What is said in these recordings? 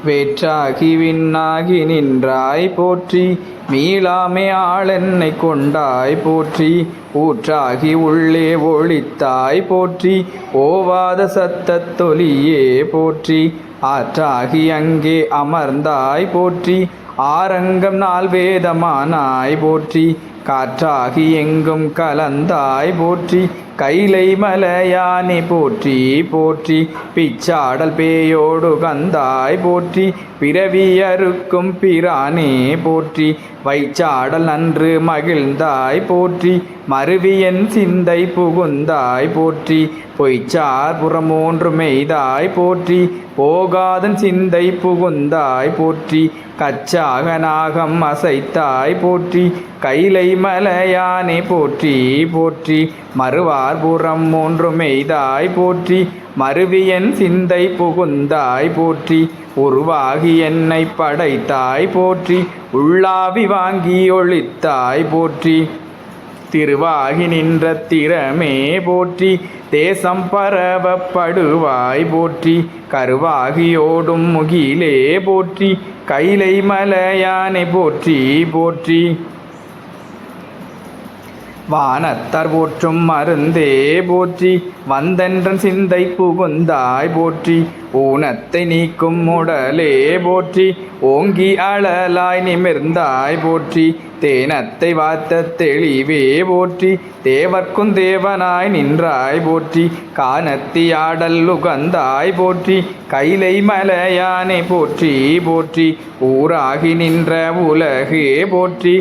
வேற்றாகி விண்ணாகி நின்றாய் போற்றி, மீளாமை ஆளென்னை கொண்டாய் போற்றி, ஊற்றாகி உள்ளே ஒளித்தாய் போற்றி, ஓவாத சத்தத்தொலியே போற்றி, ஆற்றாகி அங்கே அமர்ந்தாய் போற்றி, ஆரங்கம் நால் வேதமானாய் போற்றி, காற்றாகி எங்கும் கலந்தாய் போற்றி, கைலை மலையானே போற்றி போற்றி, பிச்சாடல் பேயோடு கந்தாய் போற்றி, பிறவி அறுக்கும் பிரானே போற்றி, வைச்சாடல் நன்று மகிழ்ந்தாய் போற்றி, மருவியன் சிந்தை புகுந்தாய் போற்றி, பொய்ச்சார் புறமூன்று மெய்தாய் போற்றி, போகாதன் சிந்தை புகுந்தாய் போற்றி, கச்சாக நாகம் அசைத்தாய் போற்றி, கைலை மலையானே போற்றி போற்றி, மறுவார் புறம் மூன்று மெய்தாய் போற்றி, மருவியன் சிந்தை புகுந்தாய் போற்றி, உருவாகி என்னை படைத்தாய் போற்றி, உள்ளாவி வாங்கி ஒளித்தாய் போற்றி, திருவாகி நின்ற திறமே போற்றி, தேசம் பரவப்படுவாய் போற்றி, கருவாகி ஓடும் முகிலே போற்றி, கைலை மலையானை போற்றி போற்றி, வானத்தர் போற்றும் மருந்தே போற்றி, வந்தென்றன் சிந்தை புகுந்தாய் போற்றி, ஊனத்தை நீக்கும் உடலே போற்றி, ஓங்கி அழலாய் நிமிர்ந்தாய் போற்றி, தேனத்தை வார்த்த தெளிவே போற்றி, தேவர்க்கும் தேவனாய் நின்றாய் போற்றி, கானத்தி ஆடல் உகந்தாய் போற்றி, கைலை மலையானை போற்றி போற்றி, ஊராகி நின்ற உலகே போற்றி,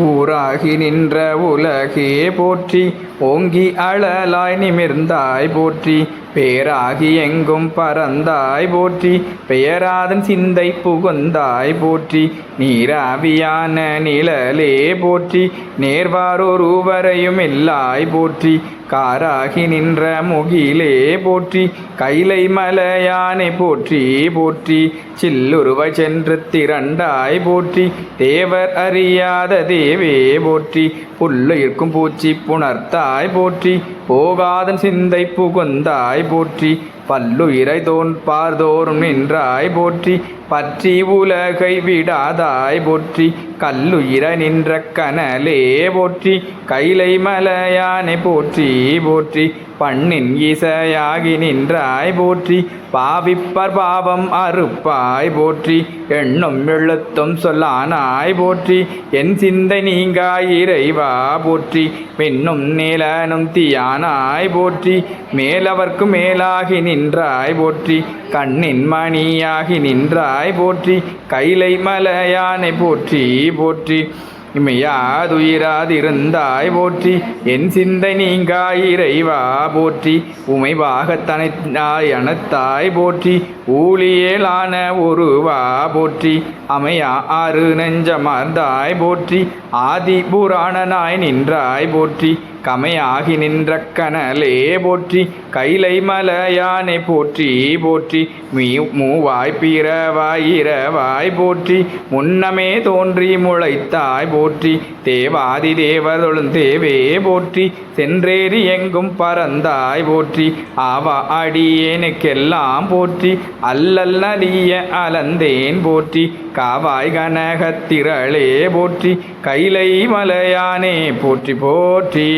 ஊராகி நின்ற உலகே போற்றி, ஓங்கி அழலாய் நிமிர்ந்தாய் போற்றி, பேராகி எங்கும் பறந்தாய் போற்றி, பெயராதன் சிந்தை புகுந்தாய் போற்றி, நீராவியான நிழலே போற்றி, நேர்வாரொருவரையும் இல்லாய் போற்றி, காராகி நின்ற முகிலே போற்றி, கைலை மலையானை போற்றி போற்றி, சில்லுருவை சென்று திரண்டாய் போற்றி, தேவர் அறியாத தேவே போற்றி, புல்லுயிர்க்கும் பூச்சி புணர்த்தாய் போற்றி, போகாதன் சிந்தை புகுந்தாய் போற்றி, பல்லுயிரை பார்தோறும் நின்றாய் போற்றி, பற்றி உலகை விடாதாய் போற்றி, கல்லுயிரை நின்ற கனலே போற்றி, கைலை மலையானை போற்றி போற்றி, பண்ணின் இசையாகி நின்றாய் போற்றி, பாவிப்பர் பாவம் அறுப்பாய் போற்றி, எண்ணும் எழுத்தும் சொல்லானாய் போற்றி, என் சிந்தை நீங்காய் இறைவா போற்றி, மின்னும் நிலனும் தீயானாய் போற்றி, மேலவர்க்கு மேலாகி நின்றாய் போற்றி, கண்ணின் மணியாகி நின்றாய் போற்றி, கைலை மலையானை போற்றி போற்றி, இமையாதுயிராதிருந்தாய் போற்றி, என் சிந்தை நீங்காய் இறைவா போற்றி, உமைவாகத்தனைத்தாய் அனத்தாய் போற்றி, ஊழியேலான ஒருவா போற்றி, அமையா ஆறு நெஞ்சமார்ந்தாய் போற்றி, ஆதி புராணனாய் நின்றாய் போற்றி, கமையாகி நின்ற கனலே போற்றி, கைலை மலையானை போற்றி போற்றி, மூவாய் பிறவாய் இரவாய் போற்றி, முன்னமே தோன்றி முளைத்தாய் போற்றி, தேவாதி தேவதொழும் தேவே போற்றி, சென்றேறி எங்கும் பறந்தாய் போற்றி, ஆவா அடியேனுக்கெல்லாம் போற்றி, அல்லல் நலிய அலந்தேன் போற்றி, காவாய் கனகத்திரளே போற்றி, கைலை மலையானே போற்றி போற்றி,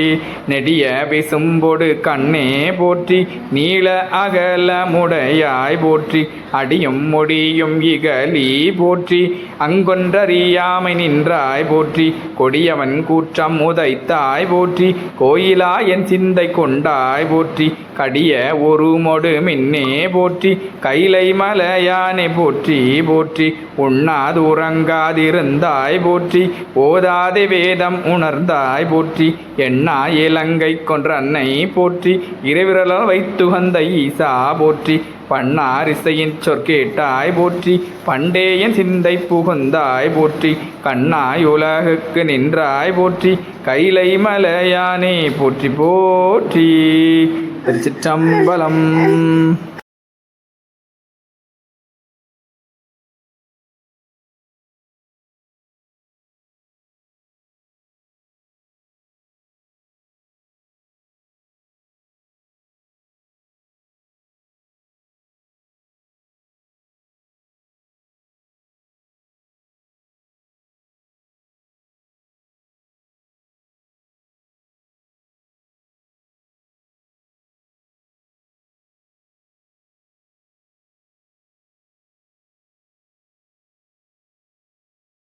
நெடிய விசும்பொடு கண்ணே போற்றி, நீள அகல முடையாய் போற்றி, அடியும் முடியும் இகலி போற்றி, அங்கொன்றறியாமை நின்றாய் போற்றி, கொடியவன் கூற்றம் உதைத்தாய் போற்றி, கோயிலா என் சிந்தை கொண்டாய் போற்றி, கடிய ஒரு மொடு மின்னே போற்றி, கைலை மலையானை போற்றி போற்றி, உண்ணாது உறங்காதிருந்தாய் போற்றி, ஓதாதே வேதம் உணர்ந்தாய் போற்றி, எண்ணா இலங்கை கொன்ற அன்னை போற்றி, இறைவிரலால் வைத்துகந்த ஈசா போற்றி, பண்ணாரிசையின் சொற்கேட்டாய் போற்றி, பண்டேயன் சிந்தை புகுந்தாய் போற்றி, கண்ணாய் உலகுக்கு நின்றாய் போற்றி, கைலை மலையானே போற்றி போற்றி. திருச்சிற்றம்பலம்.